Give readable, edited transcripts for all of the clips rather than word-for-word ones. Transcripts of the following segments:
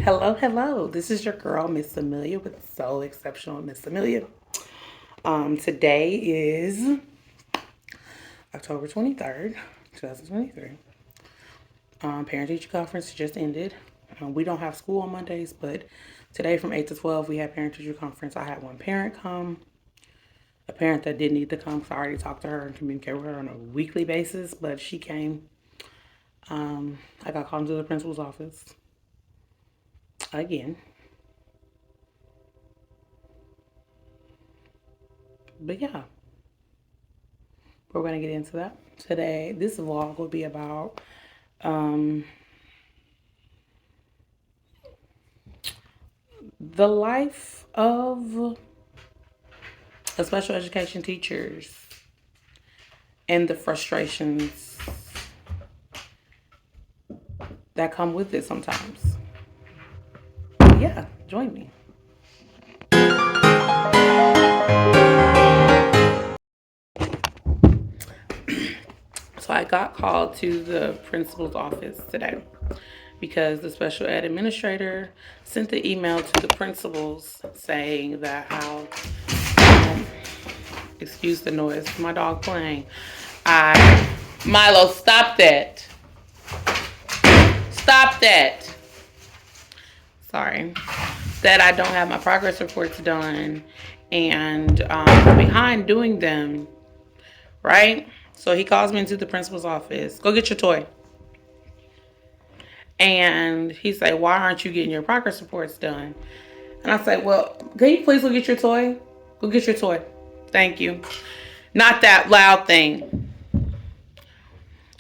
Hello, hello. This is your girl, Miss Amelia, with So Exceptional Miss Amelia. Today is October 23rd, 2023. Parent teacher conference just ended. We don't have school on Mondays, but today from 8 to 12, we had parent teacher conference. I had one parent come, a parent that didn't need to come because I already talked to her and communicate with her on a weekly basis, but she came. I got called into the principal's office again. But yeah, we're going to get into that today. This vlog will be about the life of the special education teachers and the frustrations that come with it sometimes. Yeah, join me. So I got called to the principal's office today because the special ed administrator sent the email to the principals saying that excuse the noise, my dog playing. Milo, stop that. Stop that. Sorry. That I don't have my progress reports done and I'm behind doing them, right? So he calls me into the principal's office. Go get your toy. And he said, why aren't you getting your progress reports done? And I said, well, can you please go get your toy? Go get your toy. Thank you. Not that loud thing.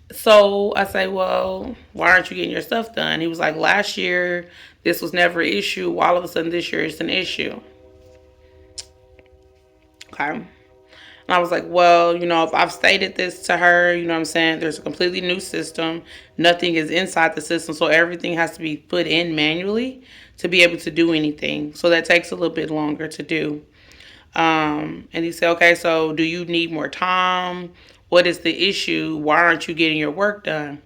So I say, well, why aren't you getting your stuff done? He was like, last year, this was never an issue. All of a sudden, this year, it's an issue. Okay. And I was like, well, if I've stated this to her, what I'm saying? There's a completely new system. Nothing is inside the system. So everything has to be put in manually to be able to do anything. So that takes a little bit longer to do. And he said, okay, so do you need more time? What is the issue? Why aren't you getting your work done?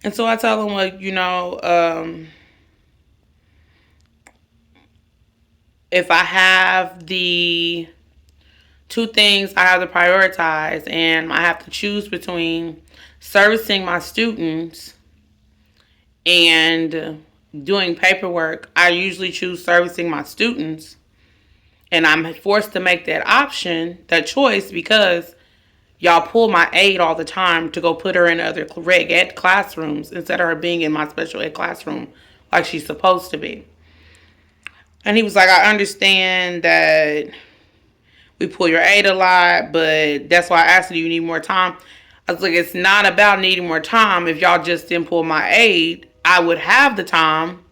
And so I tell him, well, if I have the two things I have to prioritize and I have to choose between servicing my students and doing paperwork, I usually choose servicing my students. And I'm forced to make that choice, because y'all pull my aide all the time to go put her in other reg ed classrooms instead of her being in my special ed classroom like she's supposed to be. And he was like, I understand that we pull your aid a lot, but that's why I asked you, do you need more time? I was like, it's not about needing more time. If y'all just didn't pull my aid, I would have the time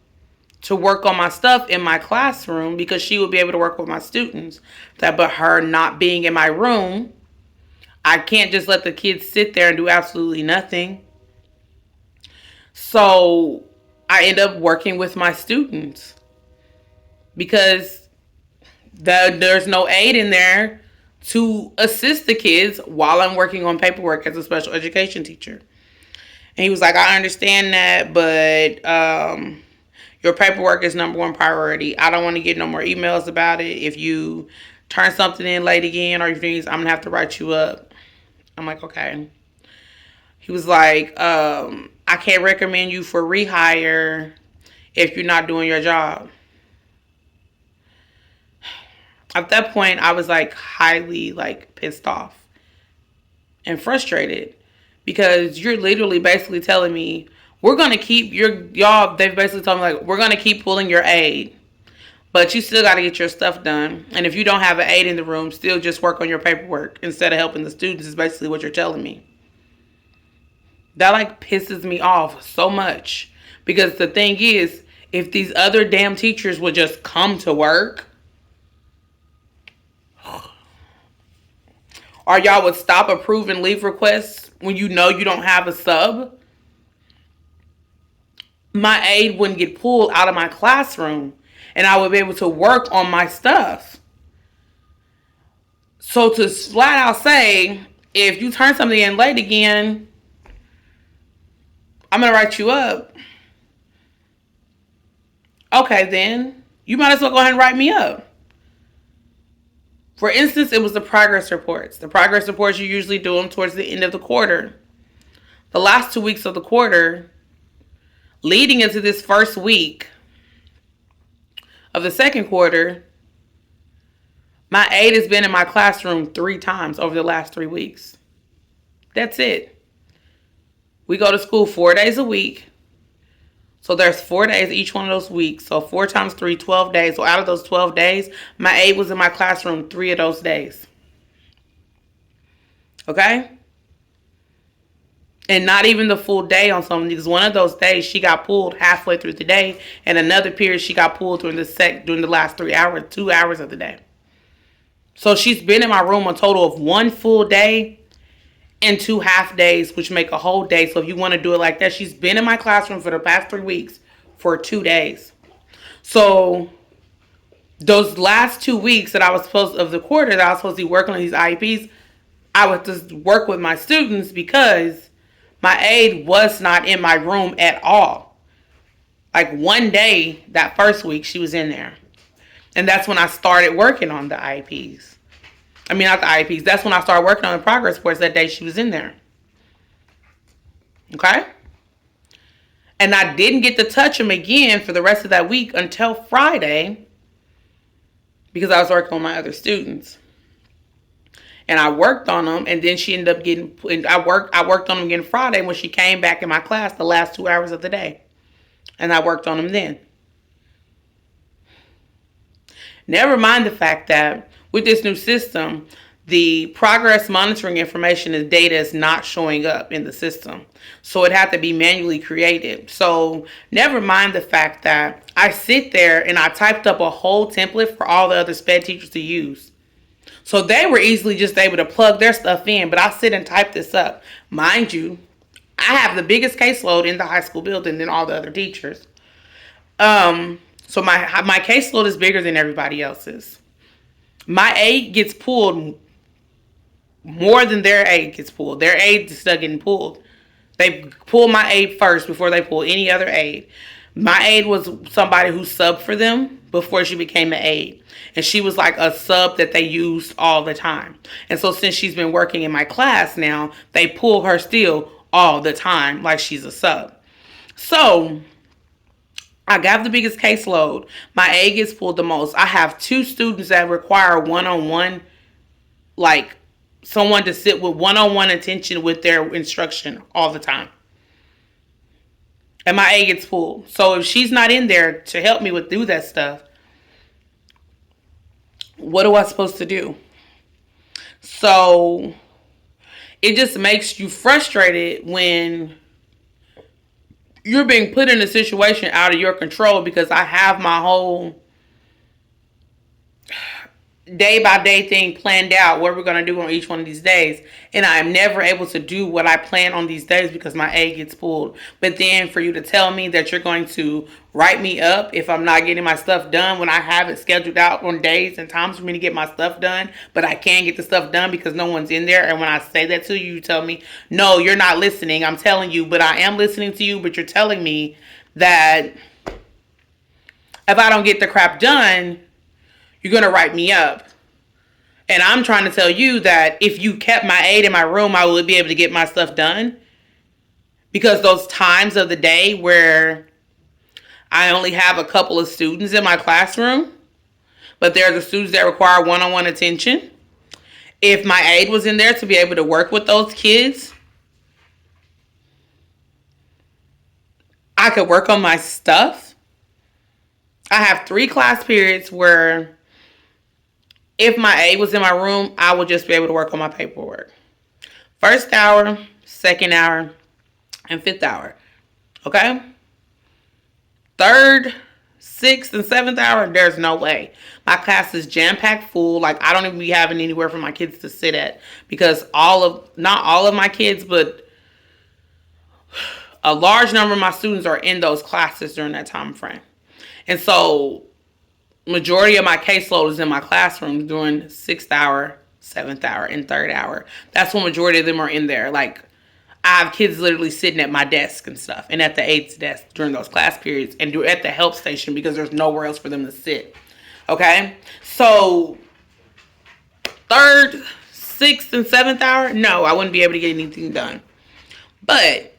to work on my stuff in my classroom because she would be able to work with my students. But her not being in my room, I can't just let the kids sit there and do absolutely nothing. So I end up working with my students because there's no aid in there to assist the kids while I'm working on paperwork as a special education teacher. And he was like, I understand that, but your paperwork is number one priority. I don't want to get no more emails about it. If you turn something in late again or if I'm going to have to write you up. I'm like, okay. He was like, I can't recommend you for rehire if you're not doing your job. At that point, I was highly pissed off and frustrated because you're literally basically telling me we're going to keep y'all, they've basically told me we're going to keep pulling your aid, but you still got to get your stuff done. And if you don't have an aide in the room, still just work on your paperwork instead of helping the students is basically what you're telling me. That pisses me off so much because the thing is, if these other damn teachers would just come to work, or y'all would stop approving leave requests when you know you don't have a sub, my aide wouldn't get pulled out of my classroom and I would be able to work on my stuff. So to flat out say, if you turn something in late again, I'm going to write you up. Okay, then you might as well go ahead and write me up. For instance, it was the progress reports. The progress reports, you usually do them towards the end of the quarter. The last 2 weeks of the quarter, leading into this first week of the second quarter, my aide has been in my classroom 3 times over the last 3 weeks. That's it. We go to school 4 days a week. So there's 4 days each one of those weeks. So 4 times 3, 12 days. So out of those 12 days, my aide was in my classroom 3 of those days. Okay? And not even the full day on something, because one of those days she got pulled halfway through the day, and another period she got pulled during the last 3 hours, 2 hours of the day. So she's been in my room a total of 1 full day and 2 half days, which make a whole day. So if you want to do it like that, she's been in my classroom for the past 3 weeks for 2 days. So those last 2 weeks that I was supposed of the quarter that I was supposed to be working on these IEPs, I would just work with my students because my aide was not in my room at all. Like one day that first week she was in there. And that's when I started working on the IEPs. I mean, not the IEPs. That's when I started working on the progress reports that day she was in there. Okay? And I didn't get to touch them again for the rest of that week until Friday because I was working on my other students. And I worked on them, and then she ended up getting, I worked on them again Friday when she came back in my class the last 2 hours of the day. And I worked on them then. Never mind the fact that with this new system, the progress monitoring information and data is not showing up in the system. So it had to be manually created. So never mind the fact that I sit there and I typed up a whole template for all the other SpEd teachers to use. So they were easily just able to plug their stuff in, but I sit and type this up. Mind you, I have the biggest caseload in the high school building than all the other teachers. So my caseload is bigger than everybody else's. My aide gets pulled more than their aide gets pulled. Their aide is still getting pulled. They pull my aide first before they pull any other aide. My aide was somebody who subbed for them before she became an aide. And she was like a sub that they used all the time. And so since she's been working in my class now, they pull her still all the time like she's a sub. So I got the biggest caseload. My aide gets pulled the most. I have 2 students that require one-on-one, like someone to sit with one-on-one attention with their instruction all the time. And my aide gets pulled. So if she's not in there to help me do that stuff, what am I supposed to do? So it just makes you frustrated when you're being put in a situation out of your control, because I have my whole day by day thing planned out, what we're going to do on each one of these days. And I'm never able to do what I plan on these days because my aide gets pulled. But then for you to tell me that you're going to write me up if I'm not getting my stuff done when I have it scheduled out on days and times for me to get my stuff done, but I can't get the stuff done because no one's in there. And when I say that to you, you tell me, no, you're not listening. I'm telling you, but I am listening to you, but you're telling me that if I don't get the crap done, you're going to write me up. And I'm trying to tell you that if you kept my aide in my room, I would be able to get my stuff done. Because those times of the day where I only have a couple of students in my classroom, but they're the students that require one-on-one attention. If my aide was in there to be able to work with those kids, I could work on my stuff. I have 3 class periods where if my aide was in my room, I would just be able to work on my paperwork. First hour, second hour, and 5th hour. Okay? 3rd, 6th, and 7th hour, there's no way. My class is jam-packed full. Like, I don't even be having anywhere for my kids to sit at. Because not all of my kids, but a large number of my students are in those classes during that time frame. And so majority of my caseload is in my classrooms during 6th hour, 7th hour, and 3rd hour. That's when majority of them are in there. Like, I have kids literally sitting at my desk and stuff, and at the aides desk during those class periods, and at the help station because there's nowhere else for them to sit. Okay? So, third, sixth, and seventh hour, no, I wouldn't be able to get anything done. But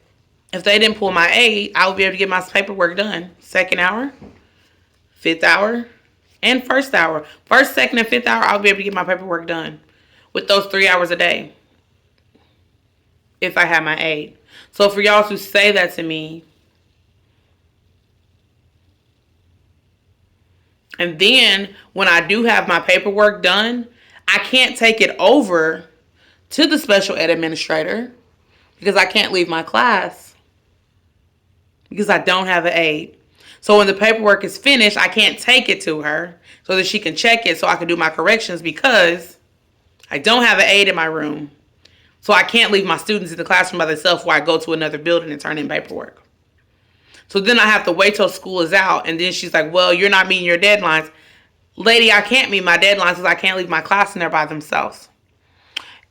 if they didn't pull my aid, I would be able to get my paperwork done. Second hour, fifth hour, and first hour. First, second, and fifth hour, I'll be able to get my paperwork done with those 3 hours a day if I have my aid. So for y'all to say that to me, and then when I do have my paperwork done, I can't take it over to the special ed administrator because I can't leave my class because I don't have an aid. So when the paperwork is finished, I can't take it to her so that she can check it so I can do my corrections because I don't have an aid in my room. So I can't leave my students in the classroom by themselves while I go to another building and turn in paperwork. So then I have to wait till school is out. And then she's like, well, you're not meeting your deadlines. Lady, I can't meet my deadlines because I can't leave my class in there by themselves.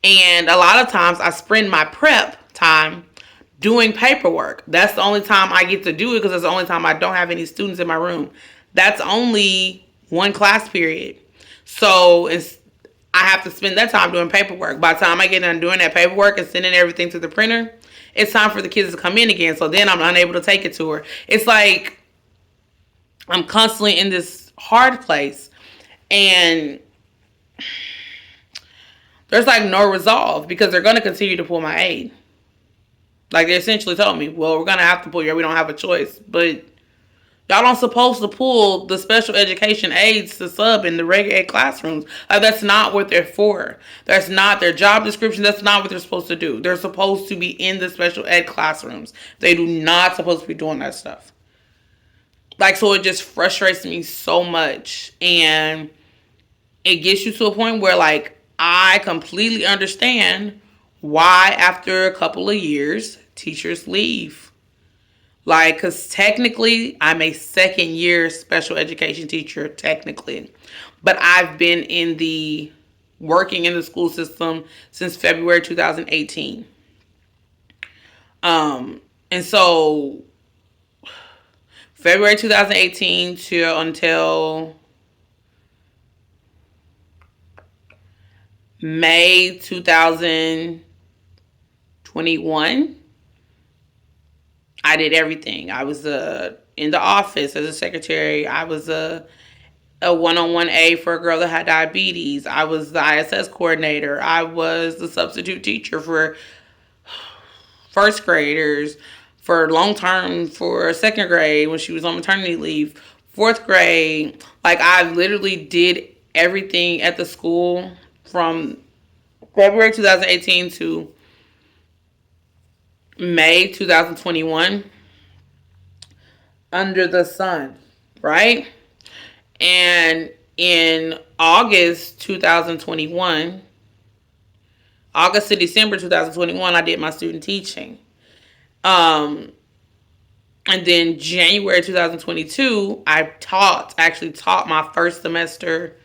And a lot of times I spend my prep time doing paperwork. That's the only time I get to do it because it's the only time I don't have any students in my room. That's only one class period. So I have to spend that time doing paperwork. By the time I get done doing that paperwork and sending everything to the printer, it's time for the kids to come in again. So then I'm unable to take it to her. It's like I'm constantly in this hard place. And there's like no resolve because they're going to continue to pull my aid. Like they essentially told me, well, we're going to have to pull you. We don't have a choice. But y'all don't supposed to pull the special education aides to sub in the regular ed classrooms. That's not what they're for. That's not their job description. That's not what they're supposed to do. They're supposed to be in the special ed classrooms. They do not supposed to be doing that stuff. Like, so it just frustrates me so much. And it gets you to a point where, like, I completely understand why after a couple of years, teachers leave. Like, because technically, I'm a second year special education teacher, technically. But I've been working in the school system since February 2018. And so February 2018 until May 2021, I did everything. I was in the office as a secretary. I was a one-on-one aide for a girl that had diabetes. I was the ISS coordinator. I was the substitute teacher for first graders, for long term, for second grade when she was on maternity leave, fourth grade. Like, I literally did everything at the school from February 2018 to May 2021 under the sun, right? And in August to December 2021, I did my student teaching. And then January 2022, I actually taught my first semester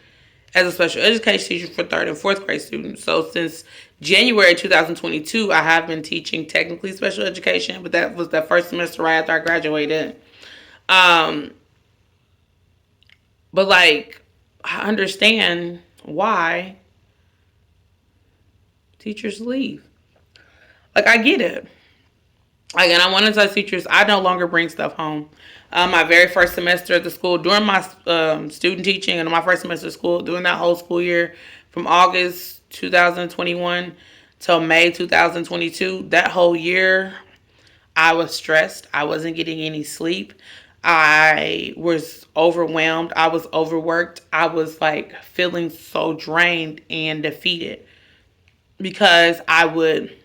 as a special education teacher for third and fourth grade students. So since January 2022, I have been teaching technically special education, but that was the first semester right after I graduated. But like, I understand why teachers leave. Like, I get it. Like, and I want to tell teachers, I no longer bring stuff home. My very first semester at the school, during my student teaching and my first semester of school, during that whole school year, from August 2021 till May 2022, that whole year, I was stressed. I wasn't getting any sleep. I was overwhelmed. I was overworked. I was like feeling so drained and defeated because I would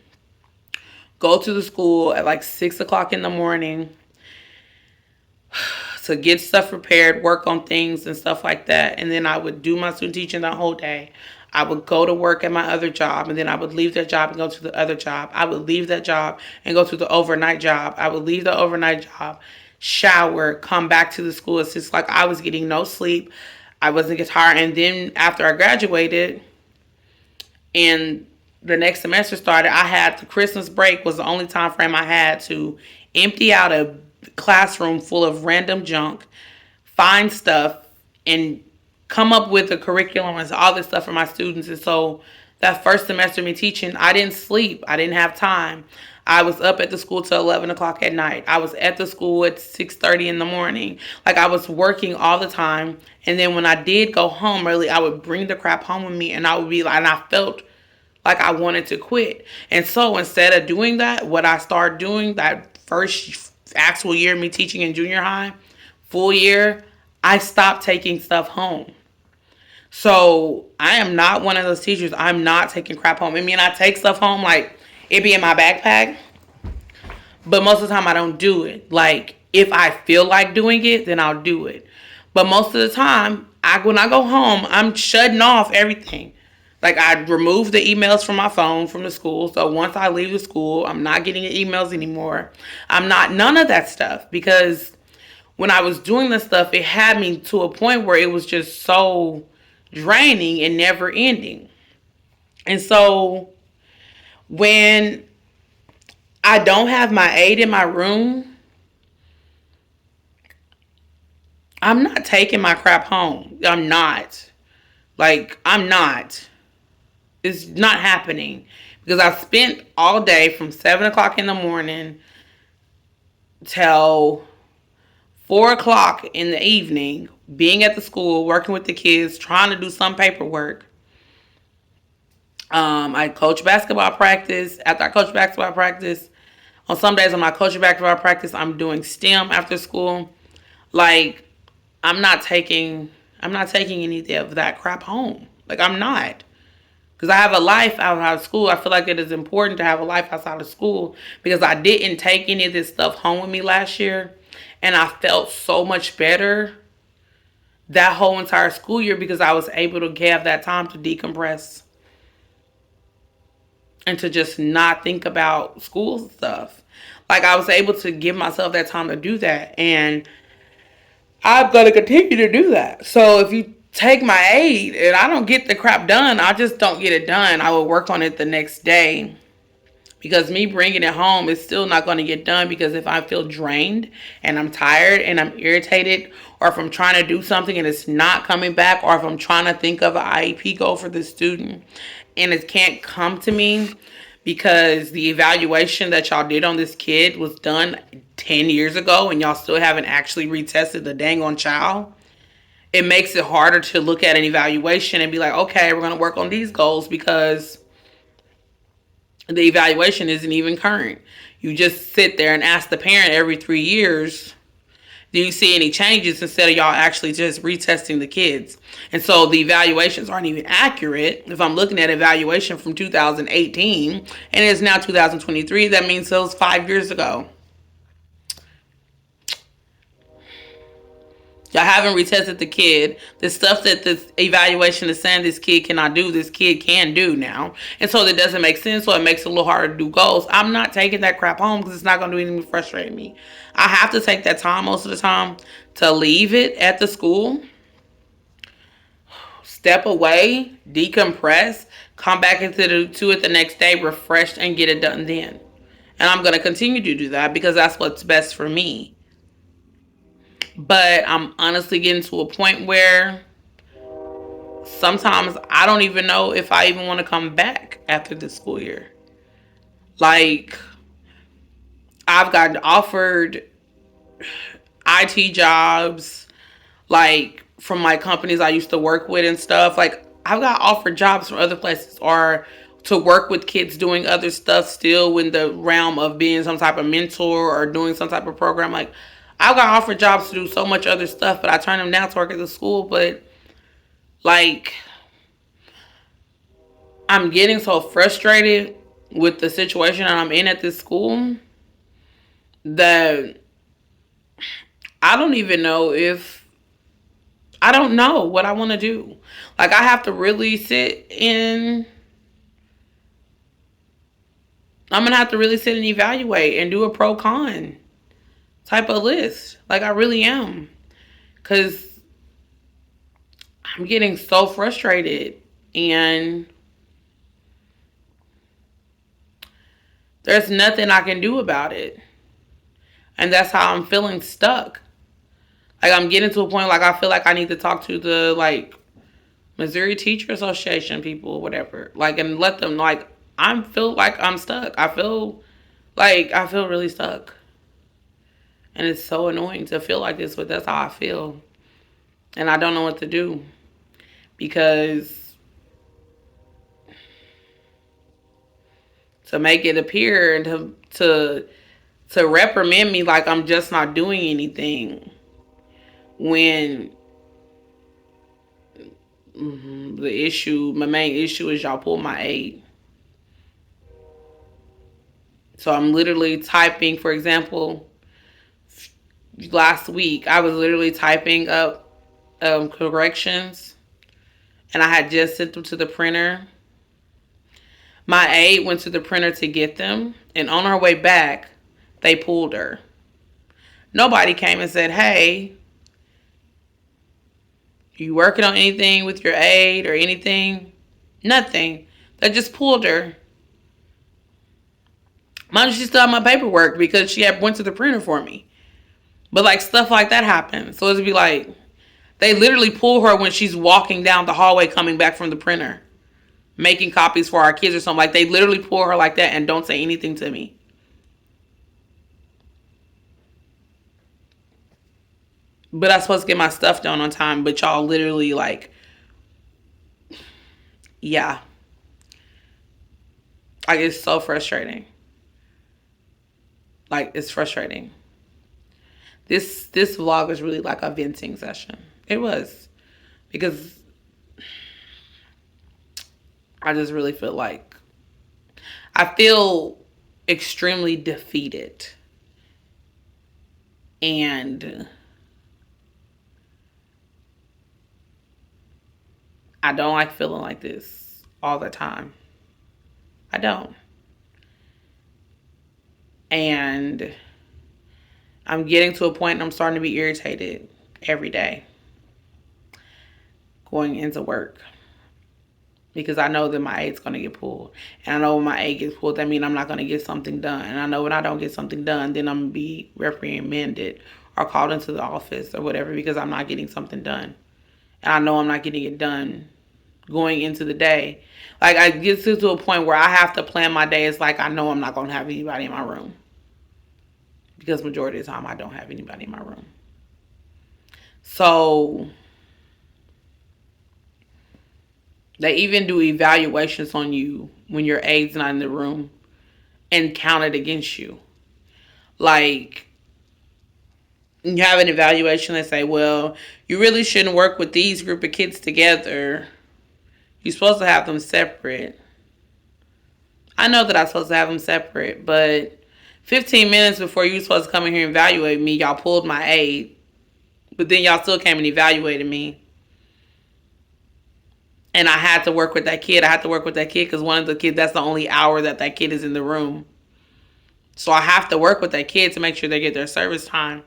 go to the school at like 6 o'clock in the morning to get stuff prepared, work on things and stuff like that. And then I would do my student teaching the whole day. I would go to work at my other job, and then I would leave that job and go to the other job. I would leave that job and go to the overnight job. I would leave the overnight job, shower, come back to the school. It's just like I was getting no sleep. I wasn't getting tired. And then after I graduated, and the next semester started, I had the Christmas break was the only time frame I had to empty out a classroom full of random junk, find stuff, and come up with a curriculum and all this stuff for my students. And so that first semester of me teaching, I didn't sleep. I didn't have time. I was up at the school till 11 o'clock at night. I was at the school at 6:30 in the morning. Like, I was working all the time. And then when I did go home early, I would bring the crap home with me, and I would be like, and I felt like I wanted to quit. And so instead of doing that, what I started doing that first actual year of me teaching in junior high, full year, I stopped taking stuff home. So I am not one of those teachers. I'm not taking crap home. I mean, I take stuff home, like it be in my backpack, but most of the time I don't do it. Like, if I feel like doing it, then I'll do it. But most of the time, when I go home, I'm shutting off everything. Like, I remove the emails from my phone from the school. So once I leave the school, I'm not getting emails anymore. I'm not, none of that stuff. Because when I was doing this stuff, it had me to a point where it was just so draining and never ending. And so when I don't have my aide in my room, I'm not taking my crap home. I'm not. Like, I'm not. It's not happening. Because I spent all day from 7 o'clock in the morning till 4 o'clock in the evening being at the school, working with the kids, trying to do some paperwork. I coach basketball practice. After I coach basketball practice, on some days I'm not coaching basketball practice, I'm doing STEM after school. Like, I'm not taking any of that crap home. Like, I'm not. Because I have a life outside of school. I feel like it is important to have a life outside of school, because I didn't take any of this stuff home with me last year. And I felt so much better that whole entire school year because I was able to have that time to decompress and to just not think about school stuff. Like, I was able to give myself that time to do that. And I'm going to continue to do that. So if you take my aid and I don't get the crap done, I just don't get it done. I will work on it the next day. Because me bringing it home is still not going to get done, because if I feel drained and I'm tired and I'm irritated, or if I'm trying to do something and it's not coming back, or if I'm trying to think of an IEP goal for the student and it can't come to me because the evaluation that y'all did on this kid was done 10 years ago and y'all still haven't actually retested the dang on child, it makes it harder to look at an evaluation and be like, okay, we're going to work on these goals, because the evaluation isn't even current. You just sit there and ask the parent every 3 years, do you see any changes, instead of y'all actually just retesting the kids. And so the evaluations aren't even accurate. If I'm looking at evaluation from 2018 and it's now 2023, that means it was 5 years ago. Y'all haven't retested the kid. The stuff that this evaluation is saying this kid cannot do, this kid can do now. And so that doesn't make sense, so it makes it a little harder to do goals. I'm not taking that crap home because it's not going to do anything to frustrate me. I have to take that time most of the time to leave it at the school, step away, decompress, come back to it the next day refreshed, and get it done then. And I'm going to continue to do that because that's what's best for me. But I'm honestly getting to a point where sometimes I don't even know if I even want to come back after this school year. Like, I've gotten offered IT jobs, like, from my companies I used to work with and stuff. Like, I've got offered jobs from other places, or to work with kids doing other stuff still in the realm of being some type of mentor or doing some type of program. Like, I got offered jobs to do so much other stuff, but I turned them down to work at the school. But, like, I'm getting so frustrated with the situation that I'm in at this school that I don't even know I don't know what I want to do. Like, I have to really I'm going to have to really sit and evaluate and do a pro-con type of list. Like, I really am. Because I'm getting so frustrated. And There's nothing I can do about it. And that's how I'm feeling stuck. Like, I'm getting to a point, like, I feel like I need to talk to the, like, Missouri Teacher Association people, whatever. Like, and let them, like, I feel like I'm stuck. I feel really stuck. And it's so annoying to feel like this, but that's how I feel. And I don't know what to do. Because to make it appear and to reprimand me like I'm just not doing anything, when my main issue is y'all pull my aid. So I'm literally typing, for example, last week I was literally typing up corrections, and I had just sent them to the printer. My aide went to the printer to get them, and on her way back, they pulled her. Nobody came and said, hey, you working on anything with your aide or anything? Nothing. They just pulled her. Mind you, she still had my paperwork because she had went to the printer for me. But like stuff like that happens. So it'd be like, they literally pull her when she's walking down the hallway coming back from the printer, making copies for our kids or something. Like, they literally pull her like that and don't say anything to me. But I'm supposed to get my stuff done on time, but y'all literally like, yeah. Like, it's so frustrating. Like, it's frustrating. This vlog was really like a venting session. It was. Because I just really feel like I feel extremely defeated. And I don't like feeling like this all the time. I don't. And I'm getting to a point and I'm starting to be irritated every day going into work. Because I know that my aid's going to get pulled. And I know when my aid gets pulled, that means I'm not going to get something done. And I know when I don't get something done, then I'm going to be reprimanded or called into the office or whatever because I'm not getting something done. And I know I'm not getting it done going into the day. Like, I get to a point where I have to plan my day. It's like I know I'm not going to have anybody in my room. Because majority of the time I don't have anybody in my room. So they even do evaluations on you when your aid's not in the room and count it against you. Like, you have an evaluation that say, well, you really shouldn't work with these group of kids together. You're supposed to have them separate. I know that I'm supposed to have them separate, but 15 minutes before you were supposed to come in here and evaluate me, y'all pulled my aid. But then y'all still came and evaluated me. And I had to work with that kid. I had to work with that kid because one of the kids, that's the only hour that kid is in the room. So I have to work with that kid to make sure they get their service time.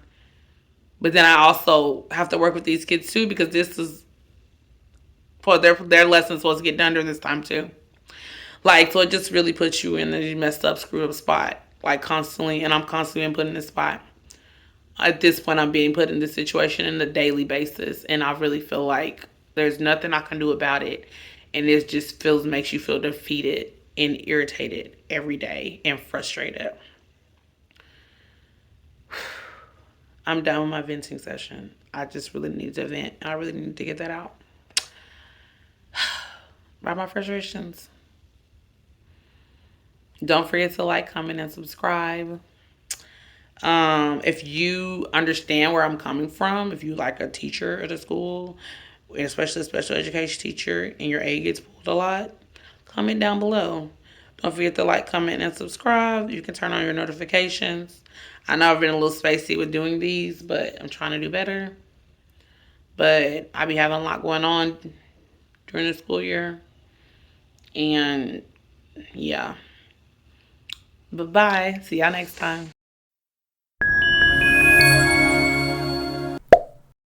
But then I also have to work with these kids too because this is for their lessons supposed to get done during this time too. Like, so it just really puts you in a messed up, screwed up spot. Like, constantly, and I'm constantly being put in this spot. At this point, I'm being put in this situation on a daily basis. And I really feel like there's nothing I can do about it. And it just makes you feel defeated and irritated every day and frustrated. I'm done with my venting session. I just really need to vent. I really need to get that out. About my frustrations. Don't forget to like, comment, and subscribe. If you understand where I'm coming from, if you like a teacher at a school, especially a special education teacher, and your aid gets pulled a lot, comment down below. Don't forget to like, comment, and subscribe. You can turn on your notifications. I know I've been a little spacey with doing these, but I'm trying to do better. But I be having a lot going on during the school year. And yeah. Bye-bye. See y'all next time.